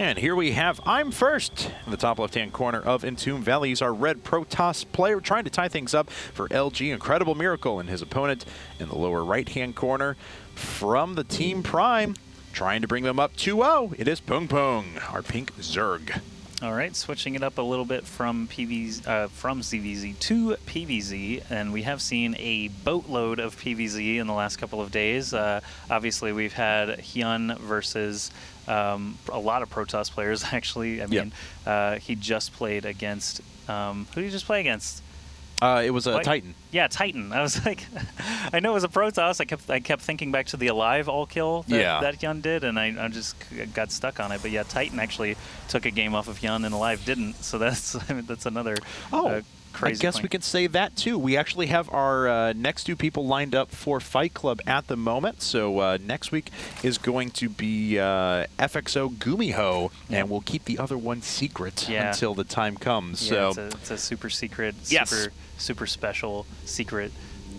And here we have I'm First in the top left-hand corner of Entomb Valley's our red Protoss player trying to tie things up for LG. Incredible Miracle, and his opponent in the lower right-hand corner from the Team Prime trying to bring them up 2-0. It is Pung Pung, our pink Zerg. All right, switching it up a little bit from ZVZ to PVZ, and we have seen a boatload of PVZ in the last couple of days. Obviously, we've had Hyun versus a lot of Protoss players, actually. I mean, he just played against, who did he just play against? It was a Titan. Yeah, Titan. I was like, I know it was a Protoss. I kept thinking back to the Alive all kill that Hyun did, and I just got stuck on it. But yeah, Titan actually took a game off of Hyun, and Alive didn't. So that's that's another crazy. I guess we can say that too. We actually have our next two people lined up for Fight Club at the moment. So next week is going to be FXO Gumiho, and we'll keep the other one secret until the time comes. Yeah, so it's a super secret, super special secret.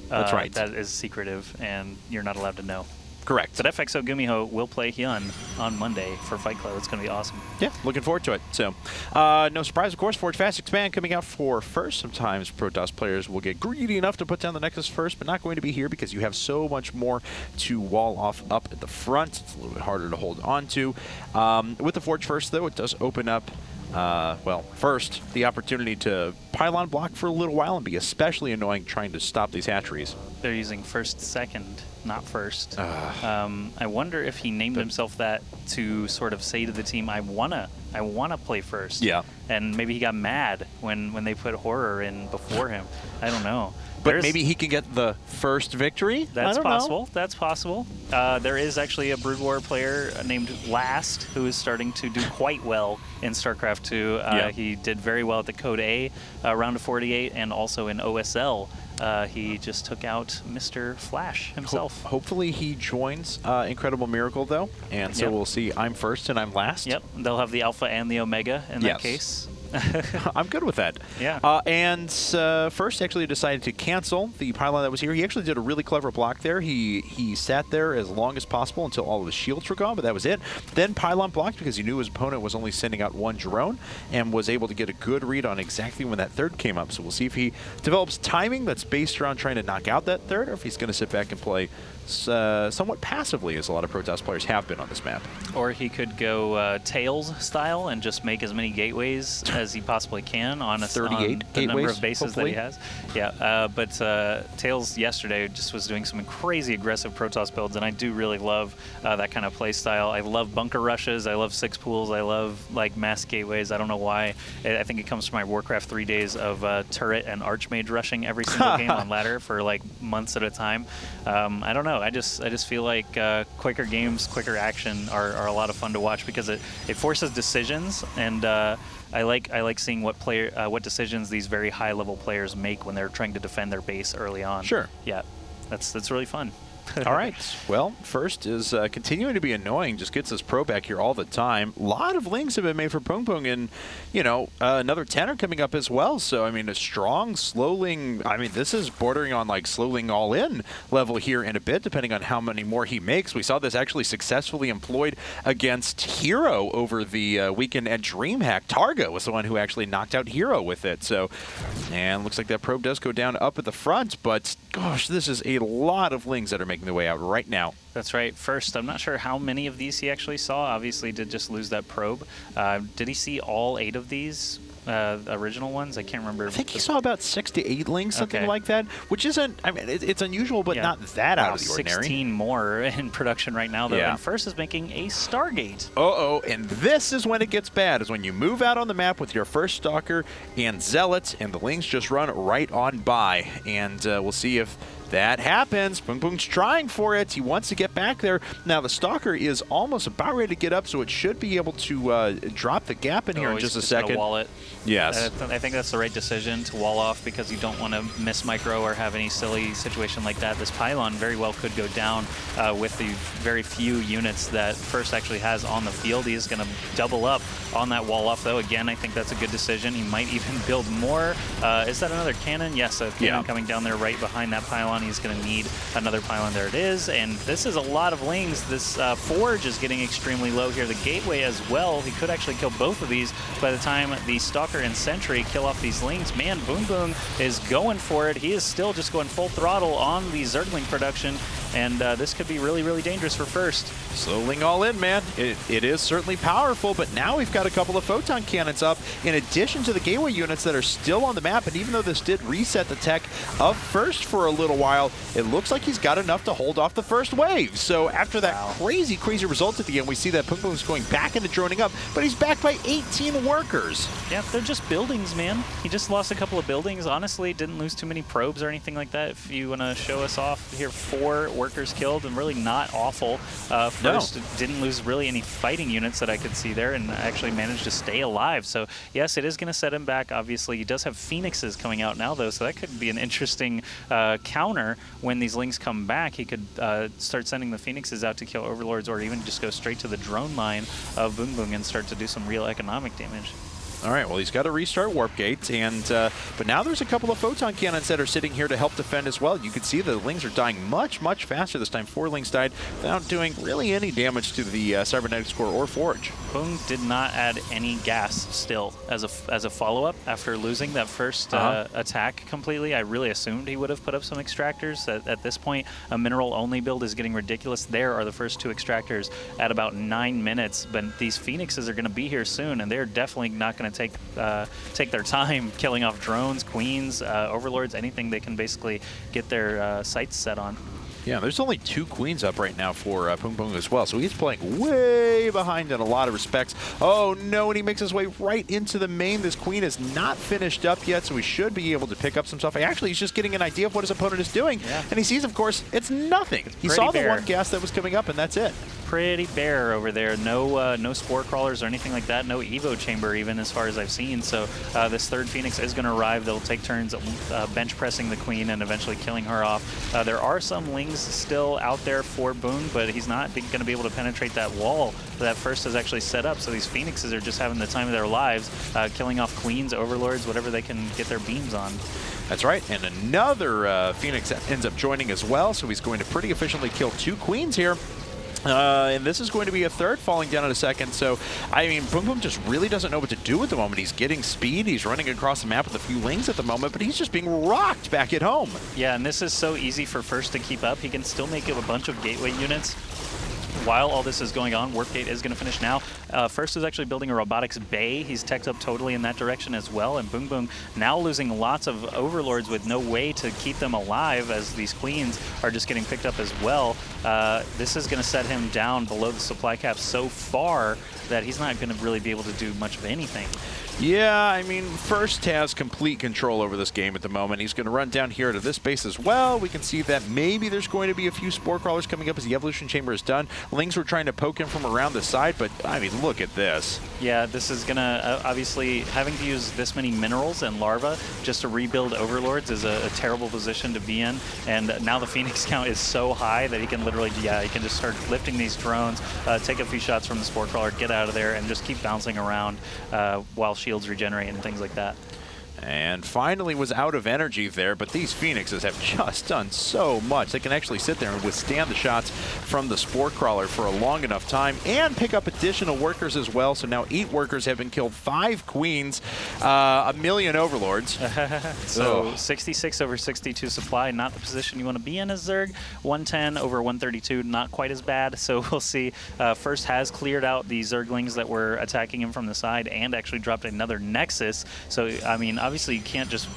That's right. That is secretive, and you're not allowed to know. Correct. But FXO Gumiho will play Hyun on Monday for Fight Club. It's going to be awesome. Yeah, looking forward to it. So, no surprise, of course, Forge Fast Expand coming out for first. Sometimes Protoss players will get greedy enough to put down the Nexus first, but not going to be here because you have so much more to wall off up at the front. It's a little bit harder to hold on to. With the Forge first, though, it does open up well, first, the opportunity to pylon block for a little while and be especially annoying trying to stop these hatcheries. They're using first, second, not first. I wonder if he named himself that to sort of say to the team, I wanna play first. Yeah. And maybe he got mad when they put horror in before him. I don't know. But maybe he can get the first victory? That's possible. That's possible. There is actually a Brood War player named Last who is starting to do quite well in StarCraft 2. He did very well at the Code A round of 48 and also in OSL. He just took out Mr. Flash himself. Hopefully he joins Incredible Miracle, though, and so we'll see I'm First and I'm Last. Yep, they'll have the Alpha and the Omega in that case. I'm good with that. Yeah. And First actually decided to cancel the pylon that was here. He actually did a really clever block there. He sat there as long as possible until all of his shields were gone, but that was it. Then pylon blocked because he knew his opponent was only sending out one drone and was able to get a good read on exactly when that third came up. So we'll see if he develops timing that's based around trying to knock out that third, or if he's going to sit back and play somewhat passively, as a lot of Protoss players have been on this map. Or he could go Tails style and just make as many gateways as he possibly can on 38 the number of bases hopefully. that he has. Yeah, but Tails yesterday just was doing some crazy aggressive Protoss builds, and I do really love that kind of play style. I love bunker rushes. I love six pools. I love like mass gateways. I don't know why. I think it comes from my Warcraft 3 days of turret and archmage rushing every single game on ladder for like months at a time. I don't know. I just feel like quicker games, quicker action are a lot of fun to watch because it forces decisions, and I like seeing what decisions these very high level players make when they're trying to defend their base early on. Sure. Yeah, that's really fun. All right. Well, First is continuing to be annoying. Just gets his pro back here all the time. A lot of links have been made for Pung Pung, and, you know, another 10 are coming up as well. So, I mean, a strong slowling. I mean, this is bordering on, like, slowling all-in level here in a bit, depending on how many more he makes. We saw this actually successfully employed against Hero over the weekend at DreamHack. Targa was the one who actually knocked out Hero with it. So, and looks like that probe does go down up at the front, but, gosh, this is a lot of lings that are making the way out right now. That's right. First, I'm not sure how many of these he actually saw. Obviously, did just lose that probe. Did he see all 8 of these original ones? I can't remember. I think he saw about 6 to 8 links, something like that, which isn't, I mean, it's unusual, but not that out of the ordinary. 16 more in production right now, though. And First is making a Stargate. And this is when it gets bad, is when you move out on the map with your first Stalker and Zealot, and the links just run right on by. And we'll see if that happens. Pung Pung's trying for it. He wants to get back there. Now, the Stalker is almost about ready to get up, so it should be able to drop the gap in here in just a second. Wall it. Yes. I think that's the right decision to wall off because you don't want to miss micro or have any silly situation like that. This pylon very well could go down with the very few units that First actually has on the field. He is going to double up on that wall off, though. Again, I think that's a good decision. He might even build more. Is that another cannon? Yes, a cannon coming down there right behind that pylon. down. He's going to need another pylon. There it is. And this is a lot of lings. This Forge is getting extremely low here. The Gateway as well. He could actually kill both of these by the time the Stalker and Sentry kill off these lings. Man, Boom Boom is going for it. He is still just going full throttle on the Zergling production. And this could be really, really dangerous for first. Slowing all in, man. It is certainly powerful, but now we've got a couple of photon cannons up in addition to the gateway units that are still on the map. And even though this did reset the tech of first for a little while, it looks like he's got enough to hold off the first wave. So after that crazy result at the end, we see that Boom Boom's going back into droning up, but he's backed by 18 workers. Yeah, they're just buildings, man. He just lost a couple of buildings. Honestly, didn't lose too many probes or anything like that. If you want to show us off here, 4 workers killed and really not awful. First, didn't lose really any fighting units that I could see there and actually managed to stay alive. So yes, it is going to set him back. Obviously, he does have Phoenixes coming out now, though, so that could be an interesting counter when these lings come back. He could start sending the Phoenixes out to kill Overlords, or even just go straight to the drone line of Boom Boom and start to do some real economic damage. All right, well, he's got to restart Warp Gate, and but now there's a couple of photon cannons that are sitting here to help defend as well. You can see the lings are dying much, much faster this time. 4 lings died without doing really any damage to the Cybernetics Core or Forge. Boom did not add any gas still as a follow-up after losing that first attack completely. I really assumed he would have put up some extractors. At this point, a mineral-only build is getting ridiculous. There are the first 2 extractors at about 9 minutes, but these Phoenixes are going to be here soon, and they're definitely not going to take their time killing off drones, queens, overlords, anything they can basically get their sights set on. Yeah, there's only 2 queens up right now for Boom Boom as well, so he's playing way behind in a lot of respects. Oh no, and he makes his way right into the main. This queen is not finished up yet, so he should be able to pick up some stuff. Actually, he's just getting an idea of what his opponent is doing, and he sees, of course, it's nothing. He saw the one gas that was coming up, and that's it. Pretty bare over there. No spore crawlers or anything like that. No Evo chamber even, as far as I've seen. So this third Phoenix is going to arrive. They'll take turns bench pressing the queen and eventually killing her off. There are some lings still out there for Boone, but he's not going to be able to penetrate that wall that first is actually set up. So these Phoenixes are just having the time of their lives, killing off queens, overlords, whatever they can get their beams on. That's right, and another Phoenix ends up joining as well, so he's going to pretty efficiently kill 2 queens here. And this is going to be a third falling down in a second. So, I mean, Boom Boom just really doesn't know what to do at the moment. He's getting speed. He's running across the map with a few lings at the moment, but he's just being rocked back at home. Yeah, and this is so easy for First to keep up. He can still make a bunch of gateway units. While all this is going on, Warp Gate is going to finish now. First is actually building a robotics bay. He's teched up totally in that direction as well. And Boom Boom now losing lots of overlords with no way to keep them alive, as these queens are just getting picked up as well. This is going to set him down below the supply cap so far that he's not going to really be able to do much of anything. Yeah, I mean, First has complete control over this game at the moment. He's going to run down here to this base as well. We can see that maybe there's going to be a few spore crawlers coming up as the evolution chamber is done. Lings were trying to poke him from around the side, but I mean, look at this. Yeah, this is going to, obviously, having to use this many minerals and larvae just to rebuild overlords is a terrible position to be in. And now the Phoenix count is so high that he can literally, he can just start lifting these drones, take a few shots from the spore crawler, get out of there, and just keep bouncing around while shields regenerate and things like that. And finally was out of energy there, but these Phoenixes have just done so much. They can actually sit there and withstand the shots from the Spore Crawler for a long enough time and pick up additional workers as well. So now 8 workers have been killed, 5 queens, 1 million overlords. So 66 over 62 supply, not the position you want to be in as Zerg. 110 over 132, not quite as bad. So we'll see. First has cleared out the Zerglings that were attacking him from the side and actually dropped another Nexus. So, I mean, obviously you can't just,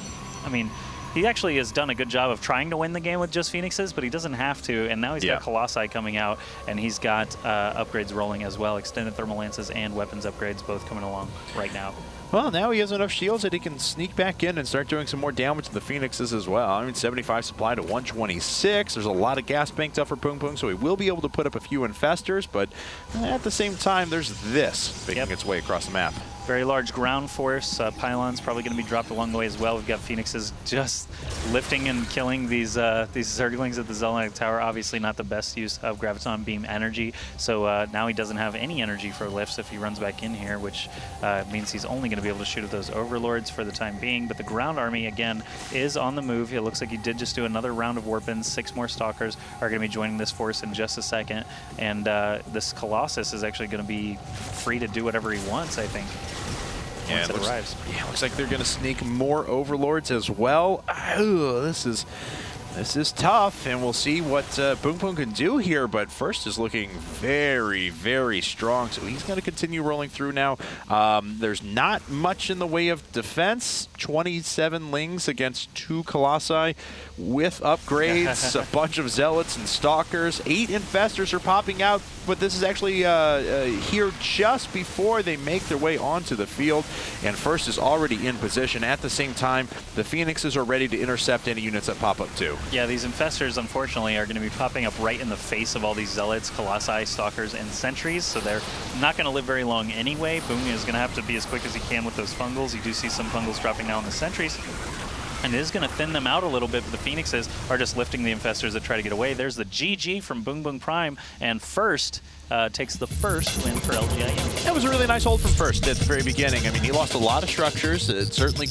I mean, he actually has done a good job of trying to win the game with just Phoenixes, but he doesn't have to, and now he's got Colossi coming out, and he's got upgrades rolling as well, extended thermal lances and weapons upgrades both coming along right now. Well, now he has enough shields that he can sneak back in and start doing some more damage to the Phoenixes as well. I mean, 75 supply to 126. There's a lot of gas banked up for Boom Boom, so he will be able to put up a few infestors, but at the same time, there's this making its way across the map. Very large ground force. Pylons probably going to be dropped along the way as well. We've got Phoenixes just lifting and killing these Zerglings at the Zergling Tower. Obviously not the best use of Graviton Beam energy. So now he doesn't have any energy for lifts if he runs back in here, which means he's only going to be able to shoot at those Overlords for the time being. But the ground army, again, is on the move. It looks like he did just do another round of Warpins. 6 more Stalkers are going to be joining this force in just a second. And this Colossus is actually going to be free to do whatever he wants, I think. Yeah, once it arrives. Yeah, looks like they're going to sneak more Overlords as well. This is tough, and we'll see what Boom Boom can do here, but First is looking very, very strong, so he's going to continue rolling through now. There's not much in the way of defense. 27 Lings against 2 Colossi with upgrades, a bunch of Zealots and Stalkers. 8 Infestors are popping out, but this is actually here just before they make their way onto the field, and First is already in position. At the same time, the Phoenixes are ready to intercept any units that pop up too. Yeah, these Infestors, unfortunately, are going to be popping up right in the face of all these Zealots, Colossi, Stalkers, and Sentries, so they're not going to live very long anyway. Boom is going to have to be as quick as he can with those Fungals. You do see some Fungals dropping now on the Sentries, and it is going to thin them out a little bit, but the Phoenixes are just lifting the Infestors that try to get away. There's the GG from Boom Boom Prime, and First takes the first win for LGIN. That was a really nice hold from First at the very beginning. I mean, he lost a lot of structures. It certainly